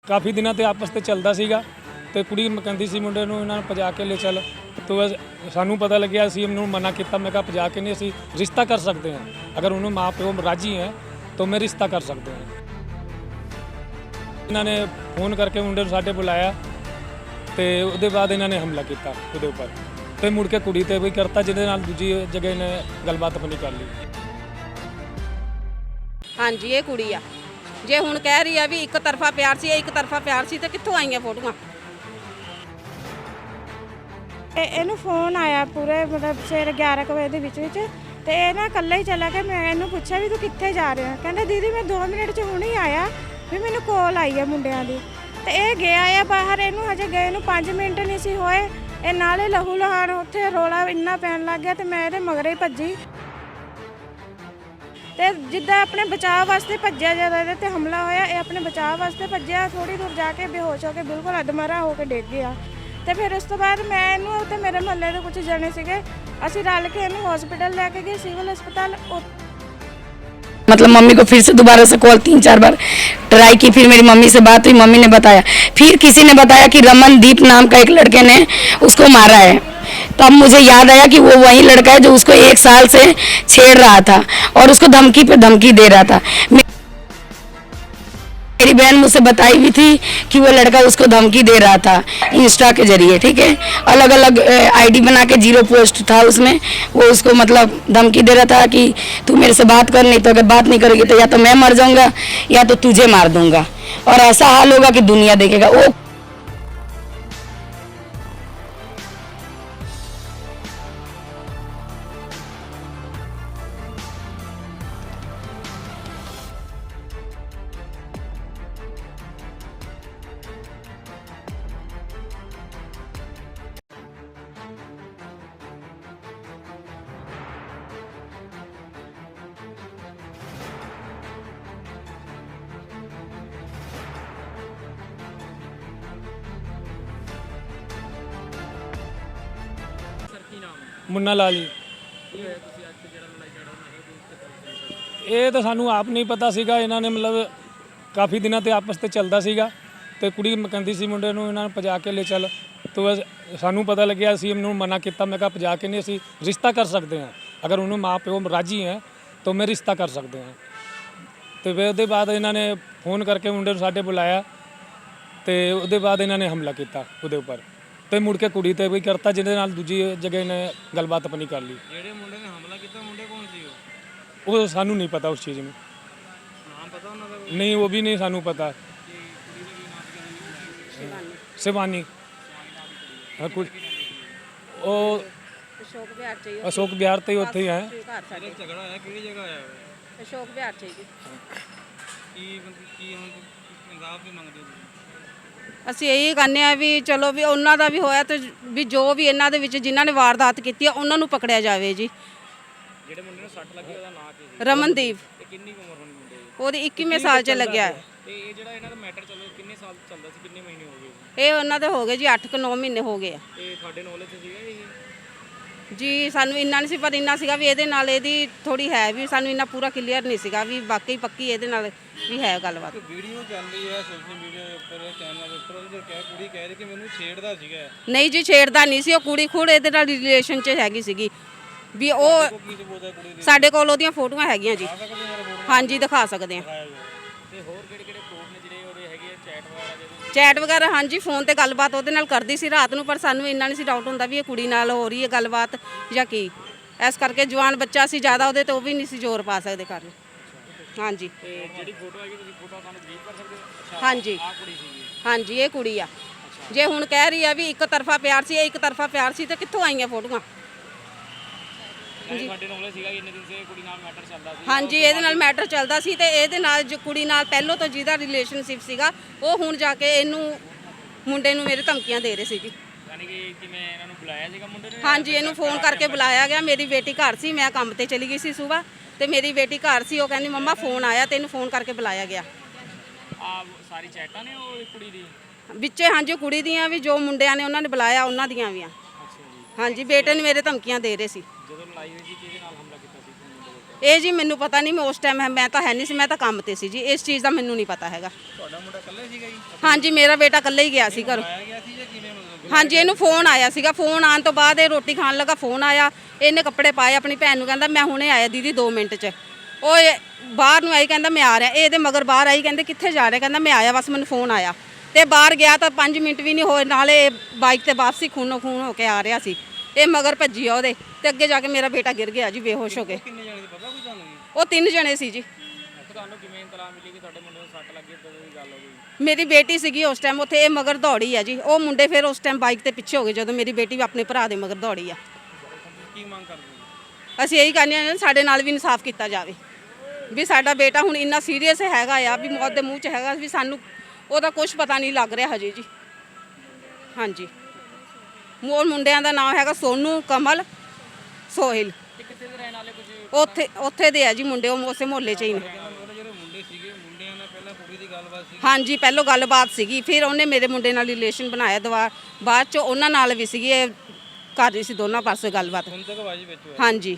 ਕਾਫੀ ਦਿਨਾਂ ਤੇ ਆਪਸ ਤੇ ਚੱਲਦਾ ਸੀਗਾ ਤੇ ਕੁੜੀ ਕਹਿੰਦੀ ਸੀ ਮੁੰਡੇ ਨੂੰ ਇਹਨਾਂ ਨੂੰ ਭਜਾ ਕੇ ਲੈ ਚੱਲ। तो सानू पता लगे असी उन्होंने मना किया, मैं कहा भजा के नहीं, असी रिश्ता कर सकते हैं, अगर उन्होंने माँ प्यो राजी हैं तो मैं रिश्ता कर सकते हैं। इन्होंने फोन करके मुंडे नूं साडे बुलाया तो उसके बाद इन्होंने हमला किया उसके उपर, तो मुड़ के कुड़ी ते भी करता जिहदे नाल दूजी जगह ने गलबात अपनी कर ली। हाँ जी, ये कुड़ी आ जे हुण कह रही है भी एक तरफा प्यार सी, एक तरफा प्यार सी, तो कित्थों आईयां फोटोआं? ਇਹਨੂੰ ਫੋਨ ਆਇਆ ਪੂਰੇ ਮਤਲਬ ਸਵੇਰੇ 11 ਵਜੇ ਦੇ ਵਿੱਚ ਤੇ ਇਹ ਨਾ ਇਕੱਲਾ ਹੀ ਚਲਾ ਗਿਆ। ਮੈਂ ਇਹਨੂੰ ਪੁੱਛਿਆ ਵੀ ਤੂੰ ਕਿੱਥੇ ਜਾ ਰਿਹਾ? ਕਹਿੰਦਾ ਦੀਦੀ ਮੈਂ 2 ਮਿੰਟ 'ਚ ਹੁਣੇ ਆਇਆ, ਵੀ ਮੈਨੂੰ ਕਾਲ ਆਈ ਹੈ ਮੁੰਡਿਆਂ ਦੀ। ਤੇ ਇਹ ਗਿਆ ਆ ਬਾਹਰ, ਇਹਨੂੰ ਹਜੇ ਗਏ ਨੂੰ 5 ਮਿੰਟ ਨਹੀਂ ਸੀ ਹੋਏ, ਇਹ ਨਾਲੇ ਲਹੂ ਲਹਾਨ ਉੱਥੇ ਰੋਲਾ ਇੰਨਾ ਪੈਣ ਲੱਗ ਗਿਆ ਤੇ ਮੈਂ ਇਹਦੇ ਮਗਰੇ ਹੀ ਭੱਜੀ ਤੇ ਜਿੱਦਾਂ ਆਪਣੇ ਬਚਾਅ ਵਾਸਤੇ ਭੱਜਿਆ, ਜਦੋਂ ਇਹਦੇ ਤੇ ਹਮਲਾ ਹੋਇਆ ਇਹ ਆਪਣੇ ਬਚਾਅ ਵਾਸਤੇ ਭੱਜਿਆ, ਥੋੜੀ ਦੂਰ ਜਾ ਕੇ ਬੇਹੋਸ਼ ਹੋ ਕੇ ਬਿਲਕੁਲ ਅਧਮਰਾ ਹੋ ਕੇ ਡਿੱਗ ਗਿਆ। ਤੇ ਫਿਰ ਉਸ ਤੋਂ ਬਾਅਦ ਮੈਂ ਇਹਨੂੰ ਤੇ ਮੇਰੇ ਮੁਹੱਲੇ ਦੇ ਕੁਝ ਜਣੇ ਸੀਗੇ, ਅਸੀਂ रल के ਇਹਨੂੰ हॉस्पिटल लेके गए, सिविल अस्पताल। मतलब मम्मी को फिर से दोबारा से कॉल 3-4 बार ट्राई की, फिर मेरी मम्मी से बात हुई, मम्मी ने बताया, फिर किसी ने बताया कि रमनदीप नाम का एक लड़के ने उसको मारा है। तब मुझे याद आया कि वो वही लड़का है जो उसको 1 साल से छेड़ रहा था और उसको धमकी पे धमकी दे रहा था। मेरी बहन मुझसे बताई भी थी कि वो लड़का उसको धमकी दे रहा था इंस्टा के जरिए, ठीक है, अलग अलग आईडी बना के 0 पोस्ट था उसमें, वो उसको मतलब धमकी दे रहा था कि तू मेरे से बात कर, नहीं तो अगर बात नहीं करेगी तो या तो मैं मर जाऊंगा या तो तुझे मार दूंगा, और ऐसा हाल होगा कि दुनिया देखेगा। वो मुन्ना लाल जी, ये तो सानू आप नहीं पता सीगा, इन्होंने मतलब काफ़ी दिनों ते आपस ते चलदा सीगा ते कुड़ी कहंदी सी मुंडे नूं इन्हां नूं भजा के ले चल। तो सानू पता लगे असी उन्होंने मना किया, मैं कहा भजा के नहीं, असी रिश्ता कर सकते हैं, अगर उन्होंने माँ प्यो राजी हैं तो मैं रिश्ता कर सकते हैं। तो फिर उसके बाद इन्होंने फोन करके मुंडे नूं साडे बुलाया तो उसके बाद इन्होंने हमला किया उसके उपर, तो मुड़ के कुड़ी ते भी करता जिहदे नाल दूजी जगह ने गलबात अपनी कर ली। ਜਿਹੜੇ ਮੁੰਡੇ ਨੇ ਹਮਲਾ ਕੀਤਾ ਮੁੰਡੇ ਕੌਣ ਸੀ वो सानू नहीं पता उस चीज़ में, ਨਾਮ ਪਤਾ ਉਹਨਾਂ ਦਾ? नहीं वो भी नहीं सानू पता। शिवानी हाँ कुछ वो अशोक बिहार चाहिए, अशोक बिहार ते उत्थे ही है। घर साडे ਝਗੜਾ ਹੋਇਆ ਕਿਹੜੀ ਜਗ੍ਹਾ ਆਇਆ ਹੋਇਆ? अशोक बिहार चाहिए। ਕੀ ਹੁਣ ਇਨਸਾਫ ਵੀ ਮੰਗਦੇ ਹੋ? ਅਸੀਂ ਇਹੀ ਕਹਿੰਦੇ ਆ ਵੀ ਚਲੋ ਵੀ ਉਹਨਾਂ ਦਾ ਵੀ ਹੋਇਆ ਤੇ ਵੀ ਜੋ ਵੀ ਇਹਨਾਂ ਦੇ ਵਿੱਚ ਜਿਨ੍ਹਾਂ ਨੇ ਵਾਰਦਾਤ ਕੀਤੀ ਆ ਉਹਨਾਂ ਨੂੰ ਪਕੜਿਆ ਜਾਵੇ ਜੀ। ਜਿਹੜੇ ਮੁੰਡੇ ਨੂੰ ਸੱਟ ਲੱਗੀ ਉਹਦਾ ਨਾਂ ਕੀ ਸੀ? ਰਮਨਦੀਪ, ਤੇ ਕਿੰਨੀ ਕੁ ਉਮਰ ਹੋਣੀ ਮੁੰਡੇ ਦੀ? ਉਹਦੀ 21ਵੇਂ ਸਾਲ 'ਚ ਲੱਗਿਆ ਹੈ। ਤੇ ਇਹ ਜਿਹੜਾ ਇਹਨਾਂ ਦਾ ਮੈਟਰ ਚੱਲਦਾ ਕਿੰਨੇ ਸਾਲ ਚੱਲਦਾ ਸੀ, ਕਿੰਨੇ ਮਹੀਨੇ ਹੋ ਗਏ? ਇਹ ਉਹਨਾਂ ਦੇ ਹੋ ਗਏ ਜੀ 8-9 ਮਹੀਨੇ ਹੋ ਗਏ ਆ ਤੇ ਤੁਹਾਡੇ ਨੌਲੇਜ 'ਚ ਸੀਗਾ ਇਹ? ਜੀ। ਸਾਨੂੰ ਇੰਨਾ ਨਹੀਂ ਸੀ, ਪਰ ਇੰਨਾ ਸੀਗਾ ਵੀ ਇਹਦੇ ਨਾਲ ਇਹਦੀ ਥੋੜੀ ਹੈ, ਵੀ ਸਾਨੂੰ ਇੰਨਾ ਪੂਰਾ ਕਲੀਅਰ ਨਹੀਂ ਸੀਗਾ ਵੀ ਵਾਕਈ ਪੱਕੀ ਇਹਦੇ ਨਾਲ ਵੀ ਹੈ ਗੱਲਬਾਤ। ਵੀਡੀਓ ਚੱਲ ਰਹੀ ਹੈ ਸੋਸ਼ਲ ਮੀਡੀਆ ਉੱਪਰ, ਚੈਨਲ ਉੱਪਰ, ਉਹਦੇ ਕੁੜੀ ਕਹਿ ਰਹੀ ਕਿ ਮੈਨੂੰ ਛੇੜਦਾ ਸੀਗਾ। ਨਹੀਂ ਜੀ, ਛੇੜਦਾ ਨਹੀਂ ਸੀ ਉਹ, ਕੁੜੀ ਖੁਦ ਇਹਦੇ ਨਾਲ ਰਿਲੇਸ਼ਨ 'ਚ ਹੈਗੀ ਸੀਗੀ ਵੀ ਉਹ। ਕੀ ਸਬੂਤ ਹੈ ਕੁੜੀ ਦੀ? ਸਾਡੇ ਕੋਲ ਉਹਦੀਆਂ ਫੋਟੋਆਂ ਹੈਗੀਆਂ ਜੀ, ਹਾਂਜੀ ਦਿਖਾ ਸਕਦੇ ਆ। ਤੇ ਹੋਰ ਕਿਹੜੇ ਕਿਹੜੇ ਪ੍ਰੂਫ ਨੇ ਜਿਹੜੇ ਉਹਦੇ ਹੈਗੇ ਚੈਟ ਵਗੈਰਾ ਜਿਹੜੇ? ਚੈਟ ਵਗੈਰਾ ਹਾਂਜੀ, ਫੋਨ ਤੇ ਗੱਲਬਾਤ ਉਹਦੇ ਨਾਲ ਕਰਦੀ ਸੀ ਰਾਤ ਨੂੰ, ਪਰ ਸਾਨੂੰ ਇੰਨਾ ਨਹੀਂ ਸੀ ਡਾਊਟ ਹੁੰਦਾ ਵੀ ਇਹ ਕੁੜੀ ਨਾਲ ਹੋ ਰਹੀ ਹੈ ਗੱਲਬਾਤ ਜਾਂ ਕੀ। ਇਸ ਕਰਕੇ ਜਵਾਨ ਬੱਚਾ ਸੀ ਜ਼ਿਆਦਾ, ਉਹਦੇ ਤੇ ਉਹ ਵੀ ਨਹੀਂ ਸੀ ਜ਼ੋਰ ਪਾ ਸਕਦੇ ਘਰ। ਹਾਂਜੀ, ਤੇ ਜਿਹੜੀ ਫੋਟੋ ਹੈਗੀ ਤੁਸੀਂ ਫੋਟੋ ਸਾਨੂੰ ਡਿਲੀਟ ਕਰ ਸਕਦੇ ਹੋ? ਅੱਛਾ, ਹਾਂਜੀ ਆਹ ਕੁੜੀ ਸੀਗੀ? ਹਾਂਜੀ, ਇਹ ਕੁੜੀ ਆ ਜੇ ਹੁਣ ਕਹਿ ਰਹੀ ਆ ਵੀ ਇੱਕ ਤਰਫਾ ਪਿਆਰ ਸੀ, ਇੱਕ ਤਰਫਾ ਪਿਆਰ ਸੀ, ਤੇ ਕਿੱਥੋਂ ਆਈਆਂ ਫੋਟੋਆਂ? ਤੁਹਾਡੇ ਨੌਲੇਜ ਸੀਗਾ ਕਿ ਇੰਨੇ ਦਿਨ ਸੇ ਕੁੜੀ ਨਾਲ ਮੈਟਰ ਚੱਲਦਾ ਸੀ? ਹਾਂਜੀ, ਇਹਦੇ ਨਾਲ ਮੈਟਰ ਚੱਲਦਾ ਸੀ ਤੇ ਇਹਦੇ ਨਾਲ ਜੋ ਕੁੜੀ ਨਾਲ ਪਹਿਲੋਂ ਤੋਂ ਜਿਹਦਾ ਰਿਲੇਸ਼ਨਸ਼ਿਪ ਸੀਗਾ ਉਹ ਹੁਣ ਜਾ ਕੇ ਇਹਨੂੰ ਮੁੰਡੇ ਨੂੰ ਮੇਰੇ ਧਮਕੀਆਂ ਦੇ ਰਹੇ ਸੀ ਜੀ। ਯਾਨੀ ਕਿ ਕਿਵੇਂ ਇਹਨਾਂ ਨੂੰ ਬੁਲਾਇਆ ਸੀਗਾ ਮੁੰਡੇ ਨੇ? ਹਾਂਜੀ, ਇਹਨੂੰ ਫੋਨ ਕਰਕੇ ਬੁਲਾਇਆ ਗਿਆ। ਮੇਰੀ ਬੇਟੀ ਘਰ ਸੀ, ਮੈਂ ਕੰਮ ਤੇ ਚਲੀ ਗਈ ਸੀ ਸਵੇਰ, ਤੇ ਮੇਰੀ ਬੇਟੀ ਘਰ ਸੀ, ਉਹ ਕਹਿੰਦੀ ਮੰਮਾ ਫੋਨ ਆਇਆ, ਤੇ ਇਹਨੂੰ ਫੋਨ ਕਰਕੇ ਬੁਲਾਇਆ ਗਿਆ। ਆ ਸਾਰੀ ਚੈਟਾਂ ਨੇ ਉਹ ਕੁੜੀ ਦੀ ਵਿੱਚੇ ਹਾਂਜੀ ਉਹ ਕੁੜੀ ਦੀਆਂ ਵੀ, ਜੋ ਮੁੰਡਿਆਂ ਨੇ ਉਹਨਾਂ ਨੇ ਬੁਲਾਇਆ ਉਹਨਾਂ ਦੀਆਂ ਵੀ ਆ। ਅੱਛਾ ਜੀ। ਹਾਂਜੀ, ਬੇਟੇ ਨੇ ਮੇਰੇ ਧਮਕੀਆਂ ਦੇ ਰਹੇ ਸੀ। ਜਦੋਂ ਲੜਾਈ ਹੋਈ ਸੀ ਕਿਹਦੇ ਨਾਲ ਹਮਲਾ ਕੀਤਾ ਸੀ ਮੁੰਡੇ ਦੇ ਉੱਤੇ? ਇਹ ਜੀ ਮੈਨੂੰ ਪਤਾ ਨਹੀਂ, ਮੈਂ ਉਸ ਟਾਈਮ ਮੈਂ ਤਾਂ ਹੈ ਨਹੀਂ ਸੀ, ਮੈਂ ਤਾਂ ਕੰਮ ਤੇ ਸੀ ਜੀ, ਇਸ ਚੀਜ਼ ਦਾ ਮੈਨੂੰ ਨਹੀਂ ਪਤਾ ਹੈਗਾ। ਤੁਹਾਡਾ ਮੁੰਡਾ ਇਕੱਲਾ ਹੀ ਸੀਗਾ ਜੀ? ਹਾਂਜੀ ਮੇਰਾ ਬੇਟਾ ਇਕੱਲਾ ਹੀ ਗਿਆ ਸੀ ਘਰੋਂ। ਆਇਆ ਗਿਆ ਸੀ ਜਾਂ ਕਿਵੇਂ ਮਤਲਬ? ਹਾਂਜੀ ਇਹਨੂੰ ਫੋਨ ਆਇਆ ਸੀਗਾ, ਫੋਨ ਆਉਣ ਤੋਂ ਬਾਅਦ ਇਹ ਰੋਟੀ ਖਾਣ ਲੱਗਾ, ਫੋਨ ਆਇਆ, ਇਹਨੇ ਕੱਪੜੇ ਪਾਏ, ਆਪਣੀ ਭੈਣ ਨੂੰ ਕਹਿੰਦਾ ਮੈਂ ਹੁਣੇ ਆਇਆ ਦੀਦੀ 2 ਮਿੰਟ 'ਚ। ਉਹ ਬਾਹਰ ਨੂੰ ਆਈ, ਕਹਿੰਦਾ ਮੈਂ ਆ ਰਿਹਾ, ਇਹ ਇਹਦੇ ਮਗਰ ਬਾਹਰ ਆਈ, ਕਹਿੰਦੇ ਕਿੱਥੇ ਜਾ ਰਿਹਾ, ਕਹਿੰਦਾ ਮੈਂ ਆਇਆ ਬਸ ਮੈਨੂੰ ਫੋਨ ਆਇਆ। ਤੇ ਬਾਹਰ ਗਿਆ ਤਾਂ 5 ਮਿੰਟ ਵੀ ਨਹੀਂ ਹੋਏ, ਨਾਲੇ ਬਾਈਕ ਤੇ ਵਾਪਸੀ ਖੂਨੋ ਖੂਨ ਹੋ ਕੇ ਆ ਰਿਹਾ ਸੀ। ਇਹ ਮਗਰ ਭੱਜੀ ਆ ਉਹਦੇ, ਤੇ ਅੱਗੇ ਜਾ ਕੇ ਮੇਰਾ ਬੇਟਾ ਗਿਰ ਗਿਆ ਜੀ ਬੇਹੋਸ਼ ਹੋ ਕੇ। ਕਿੰਨੇ ਜਣੇ ਦੀ ਪਤਾ ਕੋਈ ਤੁਹਾਨੂੰ ਜੀ? ਉਹ 3 ਜਣੇ ਸੀ ਜੀ। ਤੁਹਾਨੂੰ ਕਿਵੇਂ ਇਤਲਾਹ ਮਿਲੀ ਕਿ ਤੁਹਾਡੇ ਮੁੰਡੇ ਨੂੰ ਸੱਟ ਲੱਗੀ, ਉਦੋਂ ਦੀ ਗੱਲ ਹੋ ਗਈ? ਮੇਰੀ ਬੇਟੀ ਸੀਗੀ ਉਸ ਟਾਈਮ ਉੱਥੇ, ਇਹ ਮਗਰ ਦੌੜੀ ਆ ਜੀ। ਉਹ ਮੁੰਡੇ ਫਿਰ ਉਸ ਟਾਈਮ ਬਾਈਕ ਤੇ ਪਿੱਛੇ ਹੋ ਗਏ ਜਦੋਂ ਮੇਰੀ ਬੇਟੀ ਵੀ ਆਪਣੇ ਭਰਾ ਦੇ ਮਗਰ ਦੌੜੀ ਆ। ਕੀ ਮੰਗ ਕਰਦੇ ਹੋ? ਅਸੀਂ ਇਹੀ ਕਹਿੰਦੇ ਹਾਂ ਸਾਡੇ ਨਾਲ ਵੀ ਇਨਸਾਫ ਕੀਤਾ ਜਾਵੇ, ਵੀ ਸਾਡਾ ਬੇਟਾ ਹੁਣ ਇੰਨਾ ਸੀਰੀਅਸ ਹੈਗਾ ਆ, ਵੀ ਮੌਤ ਦੇ ਮੂੰਹ 'ਚ ਹੈਗਾ, ਵੀ ਸਾਨੂੰ ਉਹਦਾ ਕੁਝ ਪਤਾ ਨਹੀਂ ਲੱਗ ਰਿਹਾ ਹਜੇ ਜੀ। ਹਾਂਜੀ ਮੋਰ ਮੁੰਡਿਆਂ ਦਾ ਨਾਮ ਹੈਗਾ ਸੋਨੂ, ਕਮਲ, ਸੋਹਿਲ। ਕਿੱਥੇ ਦੇ ਰਹਿਣ ਵਾਲੇ ਕੁਝ? ਉੱਥੇ ਦੇ ਆ ਜੀ ਮੁੰਡੇ, ਉਹ ਉਸੇ ਮੁਹੱਲੇ 'ਚ ਹੀ ਨੇ। ਜਿਹੜੇ ਮੁੰਡੇ ਸੀਗੇ, ਮੁੰਡਿਆਂ ਨਾਲ ਪਹਿਲਾਂ ਕੁੜੀ ਦੀ ਗੱਲਬਾਤ ਸੀ? ਹਾਂਜੀ ਪਹਿਲੋਂ ਗੱਲਬਾਤ ਸੀਗੀ, ਫਿਰ ਉਹਨੇ ਮੇਰੇ ਮੁੰਡੇ ਨਾਲ ਰਿਲੇਸ਼ਨ ਬਣਾਇਆ, ਬਾਅਦ 'ਚ ਉਹਨਾਂ ਨਾਲ ਵੀ ਸੀਗੀ, ਇਹ ਕਰ ਰਹੀ ਸੀ ਦੋਨਾਂ ਪਾਸੇ ਗੱਲਬਾਤ। ਹੁਣ ਤੱਕ ਆਵਾਜ਼ ਵਿੱਚ ਹੋਇਆ? ਹਾਂਜੀ।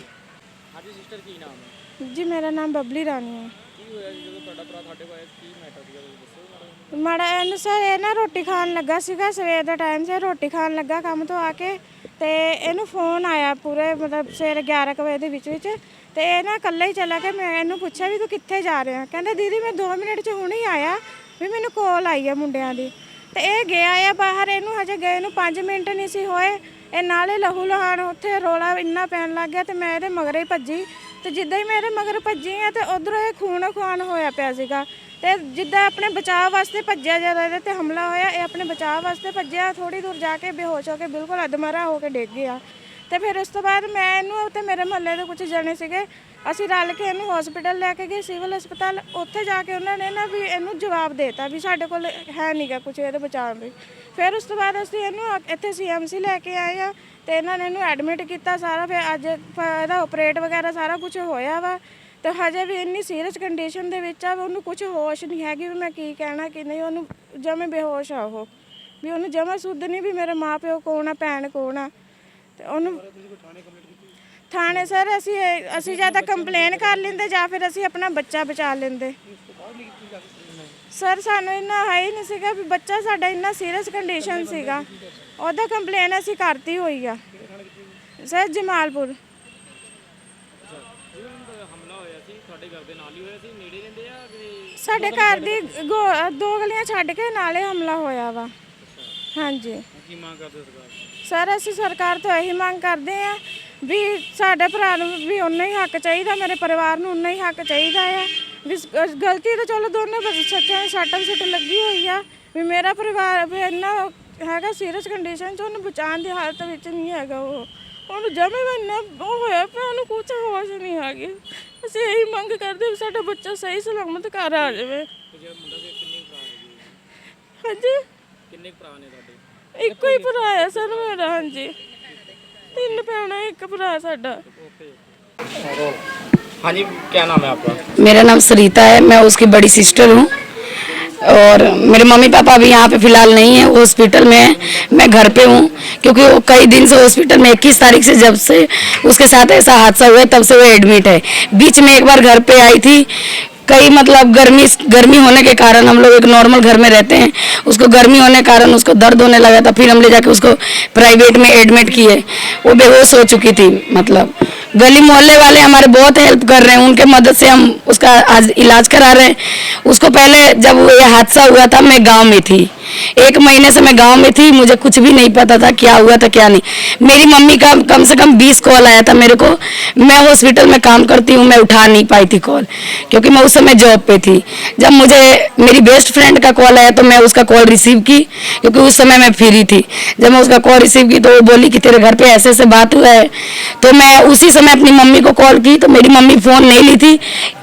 ਹਾਂਜੀ ਸਿਸਟਰ, ਕੀ ਨਾਮ ਹੈ? ਜੀ ਮੇਰਾ ਨਾਮ ਬਬਲੀ ਰਾਣੀ ਹੈ। ਕੀ ਹੋਇਆ ਜੀ ਜਦੋਂ ਤੁਹਾਡਾ ਭਰਾ ਤੁਹਾਡੇ ਕੋਲ ਆਇਆ, ਕੀ ਮੈਟਰ ਸੀਗਾ ਦੱਸੋ? ਮਾੜਾ ਇਹਨੂੰ ਸਰ ਇਹ ਨਾ ਰੋਟੀ ਖਾਣ ਲੱਗਾ ਸੀਗਾ, ਸਵੇਰ ਦਾ ਟਾਈਮ ਸੀ, ਰੋਟੀ ਖਾਣ ਲੱਗਾ ਕੰਮ ਤੋਂ ਆ ਕੇ, ਤੇ ਇਹਨੂੰ ਫੋਨ ਆਇਆ ਪੂਰੇ ਮਤਲਬ ਸਵੇਰੇ 11 ਵਜੇ ਦੇ ਵਿੱਚ ਤੇ ਇਹ ਨਾ ਇਕੱਲਾ ਹੀ ਚਲਾ ਗਿਆ। ਮੈਂ ਇਹਨੂੰ ਪੁੱਛਿਆ ਵੀ ਤੂੰ ਕਿੱਥੇ ਜਾ ਰਿਹਾ, ਕਹਿੰਦਾ ਦੀਦੀ ਮੈਂ 2 ਮਿੰਟ 'ਚ ਹੁਣੇ ਹੀ ਆਇਆ, ਵੀ ਮੈਨੂੰ ਕਾਲ ਆਈ ਆ ਮੁੰਡਿਆਂ ਦੀ। ਤੇ ਇਹ ਗਿਆ ਆ ਬਾਹਰ, ਇਹਨੂੰ ਹਜੇ ਗਏ ਨੂੰ 5 ਮਿੰਟ ਨਹੀਂ ਸੀ ਹੋਏ, ਇਹ ਨਾਲੇ ਲਹੂ ਲਹਾਨ ਉੱਥੇ ਰੋਲਾ ਇੰਨਾ ਪੈਣ ਲੱਗ ਗਿਆ, ਤੇ ਮੈਂ ਇਹਦੇ ਮਗਰ ਹੀ ਭੱਜੀ। ਤੇ ਜਿੱਦਾਂ ਹੀ ਮੇਰੇ ਮਗਰ ਭੱਜੀ ਆ ਤੇ ਉਧਰੋਂ ਇਹ ਖੂਨ ਖੁਆਨ ਹੋਇਆ ਪਿਆ ਸੀਗਾ। ਤੇ ਜਿੱਦਾਂ ਆਪਣੇ ਬਚਾਅ ਵਾਸਤੇ ਭੱਜਿਆ, ਜਦੋਂ ਇਹਦੇ ਤੇ ਹਮਲਾ ਹੋਇਆ ਇਹ ਆਪਣੇ ਬਚਾਅ ਵਾਸਤੇ ਭੱਜਿਆ, ਥੋੜੀ ਦੂਰ ਜਾ ਕੇ ਬੇਹੋਸ਼ ਹੋ ਕੇ ਬਿਲਕੁਲ ਅਧਮਰਾ ਹੋ ਕੇ ਡਿੱਗ ਗਿਆ। ਤੇ ਫਿਰ ਉਸ ਤੋਂ ਬਾਅਦ ਮੈਂ ਇਹਨੂੰ ਤੇ ਮੇਰੇ ਮਹੱਲੇ ਦੇ ਕੁਝ ਜਣੇ ਸੀਗੇ, ਅਸੀਂ ਰਲ ਕੇ ਇਹਨੂੰ ਹਸਪੀਟਲ ਲੈ ਕੇ ਗਏ, ਸਿਵਲ ਹਸਪਤਾਲ। ਉੱਥੇ ਜਾ ਕੇ ਉਹਨਾਂ ਨੇ ਨਾ ਵੀ ਇਹਨੂੰ ਜਵਾਬ ਦੇਤਾ ਵੀ ਸਾਡੇ ਕੋਲ ਹੈ ਨਹੀਂਗਾ ਕੁਝ ਇਹਦੇ ਬਚਾਉਣ ਲਈ। ਫਿਰ ਉਸ ਤੋਂ ਬਾਅਦ ਅਸੀਂ ਇਹਨੂੰ ਇੱਥੇ CMC ਲੈ ਕੇ ਆਏ ਆ, ਤੇ ਇਹਨਾਂ ਨੇ ਇਹਨੂੰ ਐਡਮਿਟ ਕੀਤਾ ਸਾਰਾ। ਫਿਰ ਅੱਜ ਇਹਦਾ ਆਪਰੇਟ ਵਗੈਰਾ ਸਾਰਾ ਕੁਝ ਹੋਇਆ ਵਾ, ਤੇ ਹਜੇ ਵੀ ਇੰਨੀ ਸੀਰੀਅਸ ਕੰਡੀਸ਼ਨ ਦੇ ਵਿੱਚ ਆ, ਉਹਨੂੰ ਕੁਝ ਹੋਸ਼ ਨਹੀਂ ਹੈਗੀ ਵੀ ਮੈਂ ਕੀ ਕਹਿਣਾ ਕਿ ਨਹੀਂ। ਉਹਨੂੰ ਜਮੇ ਬੇਹੋਸ਼ ਆ ਉਹ, ਵੀ ਉਹਨੂੰ ਜਮਾ ਸੁੱਧ ਨਹੀਂ ਵੀ ਮੇਰੇ ਮਾਂ ਪਿਓ ਕੌਣ ਆ, ਭੈਣ ਕੌਣ ਆ। ਤੇ ਉਹਨੂੰ ਥਾਣੇ ਸਰ ਅਸੀਂ ਜਾਂ ਤਾਂ ਕੰਪਲੇਨ ਕਰ ਲੈਂਦੇ ਜਾਂ ਫਿਰ ਅਸੀਂ ਆਪਣਾ ਬੱਚਾ ਬਚਾ ਲੈਂਦੇ। ਸਰ ਸਾਨੂੰ ਇੰਨਾ ਹੈ ਹੀ ਨਹੀਂ ਸੀਗਾ ਵੀ ਬੱਚਾ ਸਾਡਾ ਇੰਨਾ ਸੀਰੀਅਸ ਕੰਡੀਸ਼ਨ ਸੀਗਾ। ਉਹਦਾ ਕੰਪਲੇਨ ਅਸੀਂ ਕਰਤੀ ਹੋਈ ਆ ਸਰ ਜਮਾਲਪੁਰ। ਹਮਲਾ ਹੋਇਆ ਸੀ ਤੁਹਾਡੇ ਘਰ ਦੇ ਨਾਲ ਹੀ ਹੋਇਆ ਸੀ, ਨੇੜੇ ਰਹਿੰਦੇ ਆ ਕਿ? ਸਾਡੇ ਘਰ ਦੀ 2 ਗਲੀਆਂ ਛੱਡ ਕੇ ਨਾਲੇ ਹਮਲਾ ਹੋਇਆ ਵਾ। ਹਾਂਜੀ। ਕੀ ਮੰਗ ਕਰਦੇ ਹੋ ਸਰਕਾਰ? ਸਰ ਅਸੀਂ ਸਰਕਾਰ ਤੋਂ ਇਹੀ ਮੰਗ ਕਰਦੇ ਆ ਵੀ ਸਾਡੇ ਭਰਾ ਨੂੰ ਵੀ ਉਨਾ ਹੀ ਹੱਕ ਚਾਹੀਦਾ, ਮੇਰੇ ਪਰਿਵਾਰ ਨੂੰ ਉਨਾ ਹੀ ਹੱਕ ਚਾਹੀਦਾ ਆ। ਵੀ ਗਲਤੀ ਤਾਂ ਚਲੋ ਦੋਨੇ ਸੱਚਾਂ ਸੱਟ ਲੱਗੀ ਹੋਈ ਆ, ਵੀ ਮੇਰਾ ਪਰਿਵਾਰ ਵੀ ਇੰਨਾ ਹੈਗਾ ਸੀਰੀਅਸ ਕੰਡੀਸ਼ਨ 'ਚ, ਉਹਨੂੰ ਬਚਾਉਣ ਦੀ ਹਾਲਤ ਵਿੱਚ ਨਹੀਂ ਹੈਗਾ। ਉਹਨੂੰ ਜਮੇ ਵੀ ਇੰਨਾ ਉਹ ਹੋਇਆ ਪਿਆ, ਉਹਨੂੰ ਕੁਝ ਹੋਸ਼ ਨਹੀਂ ਹੈਗੀ। ਅਸੀਂ ਇਹੀ ਮੰਗ ਕਰਦੇ ਵੀ ਸਾਡਾ ਬੱਚਾ ਸਹੀ ਸਲਾਮਤ ਘਰ ਆ ਜਾਵੇ। ਹਾਂਜੀ ਕਿੰਨੇ ਭਰਾ ਨੇ ਤੁਹਾਡੇ? ਇੱਕੋ ਹੀ ਭਰਾ ਹੈ ਸਰ ਮੇਰਾ। ਹਾਂਜੀ 3 ਭੈਣਾਂ, 1 ਭਰਾ साडा। हाँ जी, क्या नाम है आपका? मेरा नाम सरिता है, मैं उसकी बड़ी सिस्टर हूँ। और मेरे मम्मी पापा भी यहाँ पे फिलहाल नहीं है, हॉस्पिटल में है। मैं घर पे हूँ क्योंकि वो कई दिन से हॉस्पिटल में 21 तारीख से जब से उसके साथ ऐसा हादसा हुआ तब से वो एडमिट है। बीच में एक बार घर पे आई थी, कई मतलब गर्मी होने के कारण, हम लोग एक नॉर्मल घर में रहते हैं, उसको गर्मी होने के कारण उसको दर्द होने लगा था। फिर हम ले जाके उसको प्राइवेट में एडमिट किए, वो बेहोश हो चुकी थी। मतलब गली मोहल्ले वाले हमारे बहुत हेल्प कर रहे हैं, उनके मदद से हम उसका आज इलाज करा रहे हैं। उसको पहले जब ये हादसा हुआ था मैं गांव में थी, 1 महीने से मैं गांव में थी, मुझे कुछ भी नहीं पता था क्या हुआ था क्या नहीं। मेरी मम्मी का कम से कम 20 कॉल आया था मेरे को। मैं हॉस्पिटल में काम करती हूँ, मैं उठा नहीं पाई थी कॉल क्योंकि मैं उस समय जॉब पे थी। जब मुझे मेरी बेस्ट फ्रेंड का कॉल आया तो मैं उसका कॉल रिसीव की क्योंकि उस समय मैं फ्री थी। जब मैं उसका कॉल रिसीव की तो वो बोली कि तेरे घर पे ऐसे ऐसे बात हुआ है। तो मैं उसी समय अपनी मम्मी को कॉल की तो मेरी मम्मी फ़ोन नहीं ली थी,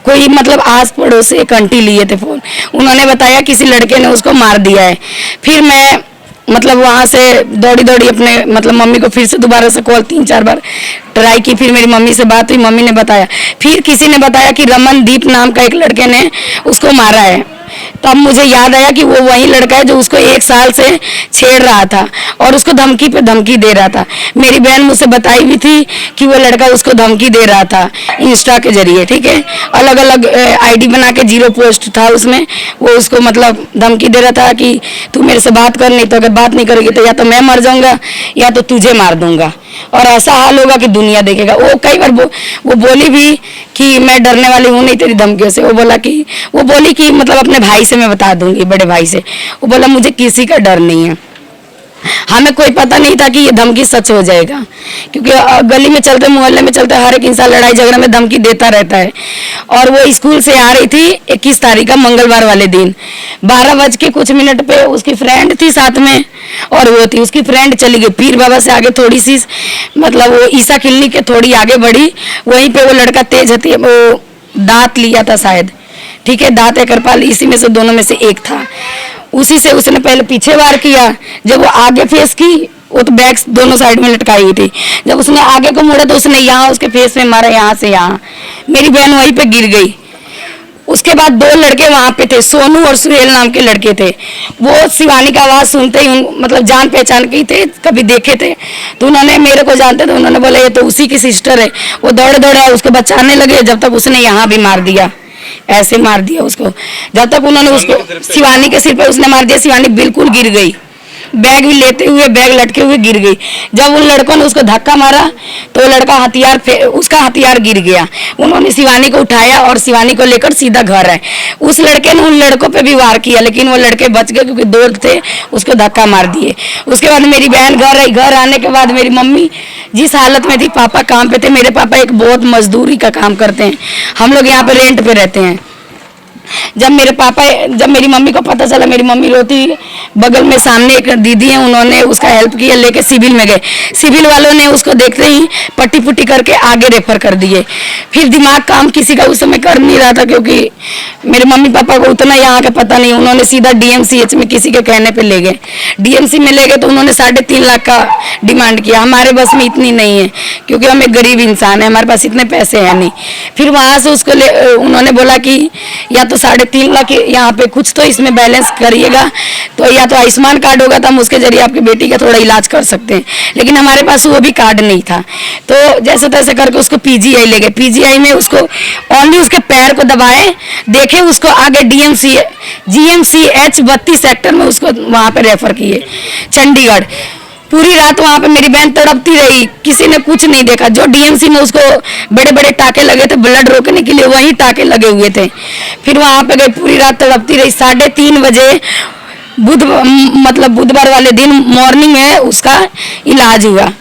कोई मतलब आस पड़ोस से एक आंटी लिए थे फ़ोन। उन्होंने बताया किसी लड़के ने उसको मार दिया है। फिर मैं मतलब वहाँ से दौड़ी अपने मतलब मम्मी को फिर से दोबारा से कॉल 3-4 बार ट्राई की। फिर मेरी मम्मी से बात हुई, मम्मी ने बताया। फिर किसी ने बताया कि रमनदीप नाम का एक लड़के ने उसको मारा है। तब मुझे याद आया कि वो वही लड़का है जो उसको 1 साल से छेड़ रहा था और उसको धमकी पे धमकी दे रहा था। मेरी बहन मुझसे बताई भी थी कि वो लड़का उसको धमकी दे रहा था इंस्टा के जरिए, ठीक है। अलग अलग आईडी बना के 0 पोस्ट था उसमें, वो उसको मतलब धमकी दे रहा था कि तू मेरे से बात कर, नहीं तो अगर बात नहीं करेगी तो या तो मैं मर जाऊंगा या तो तुझे मार दूंगा और ऐसा हाल होगा कि दुनिया देखेगा। वो कई बार वो बोली भी कि मैं डरने वाली हूँ नहीं तेरी धमकियों से। वो बोली कि मतलब अपने भाई से मैं बता दूंगी, बड़े भाई से। वो बोला मुझे किसी का डर नहीं है। हमें कोई पता नहीं था कि ये धमकी सच हो जाएगा, क्योंकि गली में चलते, मोहल्ले में चलते हर एक इंसान लड़ाई झगड़ा में धमकी देता रहता है। और वो स्कूल से आ रही थी 21 तारीख का मंगलवार वाले दिन 12:00 पे उसकी फ्रेंड थी साथ में, और वो थी उसकी फ्रेंड चली गई पीर बाबा से आगे थोड़ी सी, मतलब वो ईसा क्लिनिक के थोड़ी आगे बढ़ी। वहीं पे वो लड़का तेज हथी वो दांत लिया था शायद, ठीक है, दांत या करपाल, इसी में से दोनों में से एक था। उसी से उसने पहले पीछे वार किया। जब वो आगे फेस की, वो तो बैग दोनों साइड में लटकाई हुई थी, जब उसने आगे को मुड़ा तो उसने यहाँ उसके फेस में मारा, यहाँ से यहाँ। मेरी बहन वहीं पे गिर गई। उसके बाद 2 लड़के वहां पे थे, सोनू और सुहेल नाम के लड़के थे। वो शिवानी का आवाज सुनते ही मतलब जान पहचान के थे, कभी देखे थे तो उन्होंने मेरे को जानते थे, उन्होंने बोला ये तो उसी की सिस्टर है। वो दौड़े दौड़े उसको बचाने लगे, जब तक उसने यहाँ भी मार दिया, ऐसे मार दिया उसको। जब तक उन्होंने उसको शिवानी के सिर पे उसने मार दिया, शिवानी बिल्कुल गिर गई, बैग भी लेते हुए बैग लटके हुए गिर गई। जब उन लड़कों ने उसको धक्का मारा तो लड़का उसका हथियार गिर गया। उन्होंने शिवानी को उठाया और शिवानी को लेकर सीधा घर आए। उस लड़के ने उन लड़कों पे भी वार किया, लेकिन वो लड़के बच गए क्योंकि 2 थे, उसको धक्का मार दिए। उसके बाद मेरी बहन घर आई। घर आने के बाद मेरी मम्मी जिस हालत में थी, पापा काम पे थे। मेरे पापा एक बहुत मजदूरी का काम करते हैं, हम लोग यहाँ पे रेंट पे रहते हैं। जब मेरी मम्मी को पता चला, मेरी मम्मी रोती, बगल में सामने एक दीदी है, उन्होंने उसका हेल्प किया, लेके सिविल में गए। सिविल वालों ने उसको देखते ही पट्टी पुट्टी करके आगे रेफर कर दिए। फिर दिमाग काम किसी का उस समय कर नहीं रहा था, क्योंकि मेरे मम्मी पापा को उतना यहाँ का पता नहीं। उन्होंने सीधा DMCH में किसी के कहने पे ले गए। DMC में ले गए तो उन्होंने 3.5 लाख का डिमांड किया। हमारे बस में इतनी नहीं है, क्योंकि हम एक गरीब इंसान है, हमारे पास इतने पैसे हैं नहीं। फिर वहां से उसको उन्होंने बोला कि या तो 3.5 लाख यहाँ पे कुछ तो इसमें बैलेंस करिएगा, तो या तो आयुष्मान कार्ड होगा तो हम उसके जरिए आपकी बेटी का थोड़ा इलाज कर सकते हैं। लेकिन हमारे पास वो भी कार्ड नहीं था, तो जैसे तैसे करके उसको PGI ले गए। PGI में उसको ओनली उसके पैर को दबाए, देखे उसको आगे GMCH 32 सेक्टर में उसको वहाँ पे रेफर किए, चंडीगढ़। पूरी रात वहाँ पे मेरी बहन तड़पती रही, किसी ने कुछ नहीं देखा। जो DMC में उसको बड़े बड़े टाके लगे थे ब्लड रोकने के लिए, वही टाके लगे हुए थे। फिर वहाँ पे गई, पूरी रात तड़पती रही। 3:30 बजे बुधवार वाले दिन मॉर्निंग में उसका इलाज हुआ।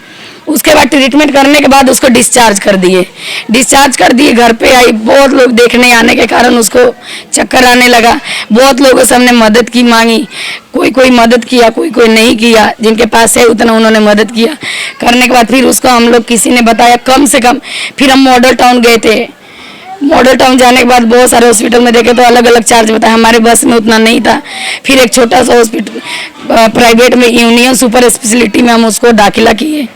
उसके बाद ट्रीटमेंट करने के बाद उसको डिस्चार्ज कर दिए। घर पे आई, बहुत लोग देखने आने के कारण उसको चक्कर आने लगा। बहुत लोगों से हमने मदद की, मांगी, कोई मदद किया, कोई नहीं किया। जिनके पास है उतना उन्होंने मदद किया। करने के बाद फिर उसको हम लोग किसी ने बताया कम से कम, फिर हम मॉडल टाउन गए थे। मॉडल टाउन जाने के बाद बहुत सारे हॉस्पिटल में देखे तो अलग अलग चार्ज बताया, हमारे बस में उतना नहीं था। फिर एक छोटा सा हॉस्पिटल प्राइवेट में, यूनियन सुपर स्पेशलिटी में हम उसको दाखिला किए,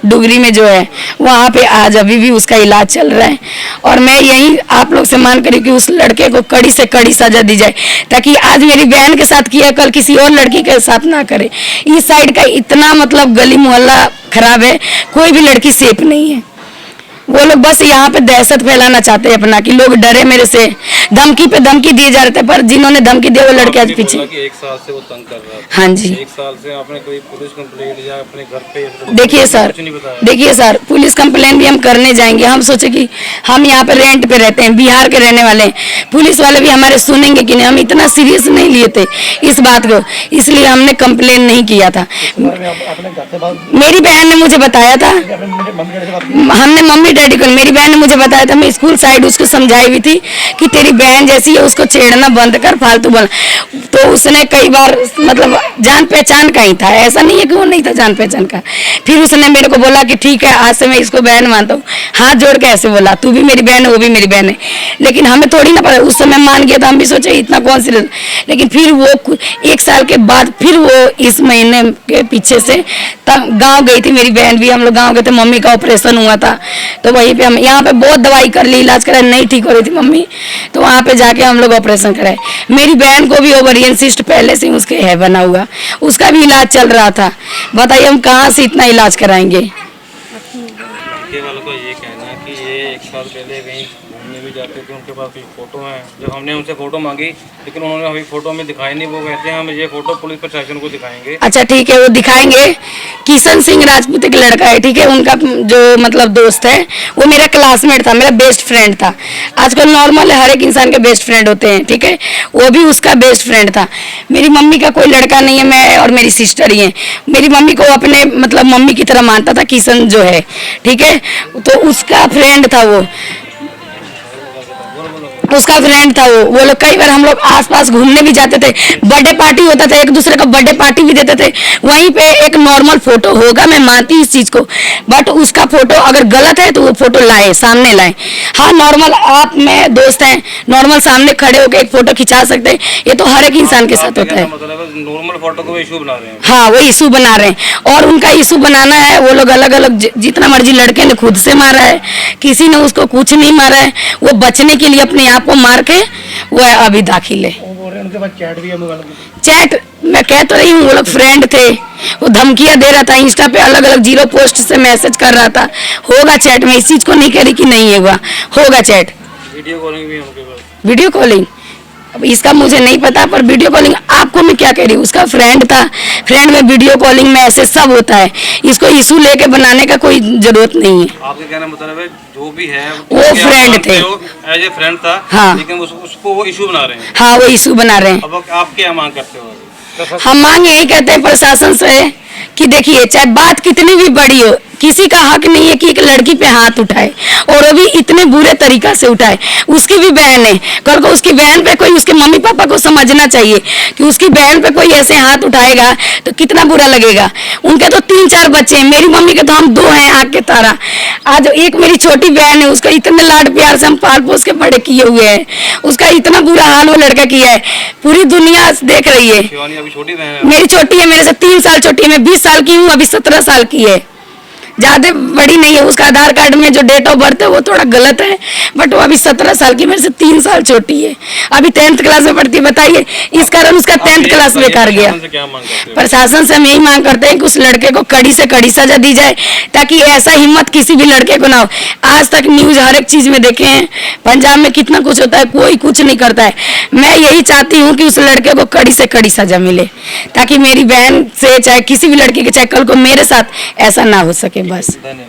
डुगरी में जो है, वहाँ पे आज अभी भी उसका इलाज चल रहा है। और मैं यही आप लोग से मांग करी कि उस लड़के को कड़ी से कड़ी सजा दी जाए, ताकि आज मेरी बहन के साथ किया कल किसी और लड़की के साथ ना करे। इस साइड का इतना मतलब गली मोहल्ला खराब है, कोई भी लड़की सेफ नहीं है। वो लोग बस यहाँ पे दहशत फैलाना चाहते हैं अपना, कि लोग डरे मेरे से, धमकी पे धमकी दिए जा रहे थे। पर जिन्होंने धमकी दिया वो लड़के आज पीछे। 1 साल से वो तंग कर रहा था। हाँ जी। 1 साल से आपने कोई पुलिस कंप्लेंट या अपने घर पे? देखिए सर, पुलिस कंप्लेंट भी हम करने जाएंगे। हम सोचे कि हम यहाँ पे रेंट पे रहते हैं, बिहार के रहने वाले हैं, पुलिस वाले भी हमारे सुनेंगे कि नहीं। हम इतना सीरियस नहीं लिए थे इस बात को, इसलिए हमने कंप्लेन नहीं किया था। मेरी बहन ने मुझे बताया था, हमने मम्मी डैडी को, मेरी बहन ने मुझे बताया था। मैं स्कूल साइड उसको समझाई भी थी कि तेरी बहन जैसी है, उसको छेड़ना बंद कर, फालतू बोलना। तो उसने कई बार मतलब जान पहचान का ही था, ऐसा नहीं है कि वो नहीं था जान पहचान का। फिर उसने मेरे को बोला कि ठीक है आज से मैं इसको बहन मानता हूँ। हाथ जोड़ के ऐसे बोला, तू भी मेरी बहन है, वो भी मेरी बहन है। लेकिन हमें थोड़ी ना पता, उस समय मान गया था, हम भी सोचे इतना कौन सीरियस। लेकिन फिर वो 1 साल के बाद फिर वो इस महीने के पीछे से गाँव गई थी मेरी बहन भी। हम लोग गाँव गए थे, मम्मी का ऑपरेशन हुआ था, तो वहीं पे हम यहाँ पे बहुत दवाई कर ली, इलाज करा, नहीं ठीक हो रही थी मम्मी। तो वहाँ पे जाके हम लोग ऑपरेशन कराए। मेरी बहन को भी ओवरियन सिस्ट पहले से उसके है बना हुआ, उसका भी इलाज चल रहा था। बताइए हम कहाँ से इतना इलाज कराएंगे। लड़के वालों का ये कहना है कि ये 1 साल पहले कहीं घूमने भी जाते थे, उनके पास कुछ फोटो हैं। जब हमने उनसे फोटो मांगी लेकिन उन्होंने अभी फोटो में दिखाई नहीं। वो कहते हैं हम ये फोटो पुलिस प्रशासन को दिखाएंगे। अच्छा ठीक है, वो दिखाएंगे। किशन सिंह राजपूत एक लड़का है, ठीक है, उनका जो मतलब दोस्त है, वो मेरा क्लासमेट था, मेरा बेस्ट फ्रेंड था। आजकल नॉर्मल है, हर एक इंसान के बेस्ट फ्रेंड होते हैं, ठीक है, वो भी उसका बेस्ट फ्रेंड था। मेरी मम्मी का कोई लड़का नहीं है, मैं और मेरी सिस्टर ही हैं। मेरी मम्मी को अपने मतलब मम्मी की तरह मानता था किशन जो है, ठीक है, तो उसका फ्रेंड था वो, उसका फ्रेंड था वो लोग कई बार हम लोग आसपास घूमने भी जाते थे, बर्थडे पार्टी होता था, एक दूसरे का बर्थडे पार्टी भी देते थे। वहीं पे एक नॉर्मल फोटो होगा, मैं मानती हूँ इस चीज को, बट उसका फोटो अगर गलत है तो वो फोटो लाए, सामने लाए। हाँ नॉर्मल आप में दोस्त हैं, नॉर्मल सामने खड़े होकर एक फोटो खिंचा सकते हैं, ये तो हर एक इंसान के साथ होता है। मतलब नॉर्मल फोटो को इशू बना रहे हैं। हाँ वो इशू बना रहे हैं, और उनका इशू बनाना है। वो लोग अलग अलग जितना मर्जी, लड़के ने खुद से मारा है, किसी ने उसको कुछ नहीं मारा है, वो बचने के लिए अपने आप को मार के वो अभी दाखिल है। उनके पास चैट भी है मोबाइल में। चैट मैं कह तो रही हूँ, वो लोग फ्रेंड थे, वो धमकियां दे रहा था, इंस्टा पे अलग अलग 0 पोस्ट से मैसेज कर रहा था। होगा चैट में, इस चीज को नहीं कह रही कि नहीं होगा चैट। वीडियो कॉलिंग भी है उनके पास। वीडियो कॉलिंग अब इसका मुझे नहीं पता, पर वीडियो कॉलिंग आपको मैं क्या कह रही हूँ, उसका फ्रेंड था, फ्रेंड में वीडियो कॉलिंग में ऐसे सब होता है। इसको इशू लेके बनाने का कोई जरूरत नहीं है। आपके कहने मतलब है जो भी है वो फ्रेंड थे, एज ए फ्रेंड था। हाँ। लेकिन उसको वो इशू बना रहे हैं। हाँ वो इशू बना रहे हैं। अब आप क्या मांग करते हो? हम मांग यही करते हैं प्रशासन से कि देखिए चाहे बात कितनी भी बड़ी हो, किसी का हक नहीं है कि एक लड़की पे हाथ उठाए, और वो भी इतने बुरे तरीका से उठाए। उसकी भी बहन है, कल को उसकी बहन पे कोई, उसके मम्मी पापा को समझना चाहिए कि उसकी बहन पे कोई ऐसे हाथ उठाएगा तो कितना बुरा लगेगा। उनके तो 3-4 बच्चे हैं, मेरी मम्मी के तो हम 2 हैं आँख के तारा। आज एक मेरी छोटी बहन है, उसका इतने लाड प्यार से हम पाल पोस के बड़े किए हुए हैं, उसका इतना बुरा हाल वो लड़का किया है, पूरी दुनिया देख रही है। शिवानी अभी छोटी बहन है। मेरी छोटी है, मेरे से 3 साल छोटी है, मैं 20 साल की हूँ, अभी 17 साल की है, ज्यादा बड़ी नहीं है। उसका आधार कार्ड में जो डेट ऑफ बर्थ है वो थोड़ा गलत है, बट वो अभी 17 साल की, मेरे से 3 साल छोटी है, अभी 10th क्लास में पढ़ती है। बताइए इस कारण उसका 10th क्लास बेकार गया। प्रशासन से हम यही मांग करते हैं कि उस लड़के को कड़ी से कड़ी सजा दी जाए, ताकि ऐसा हिम्मत किसी भी लड़के को ना हो। आज तक न्यूज हर एक चीज में देखे हैं, पंजाब में कितना कुछ होता है, कोई कुछ नहीं करता है। मैं यही चाहती हूँ कि उस लड़के को कड़ी से कड़ी सजा मिले, ताकि मेरी बहन से, चाहे किसी भी लड़की के, चाहे कल को मेरे साथ ऐसा ना हो सके। बस। धन्यवाद।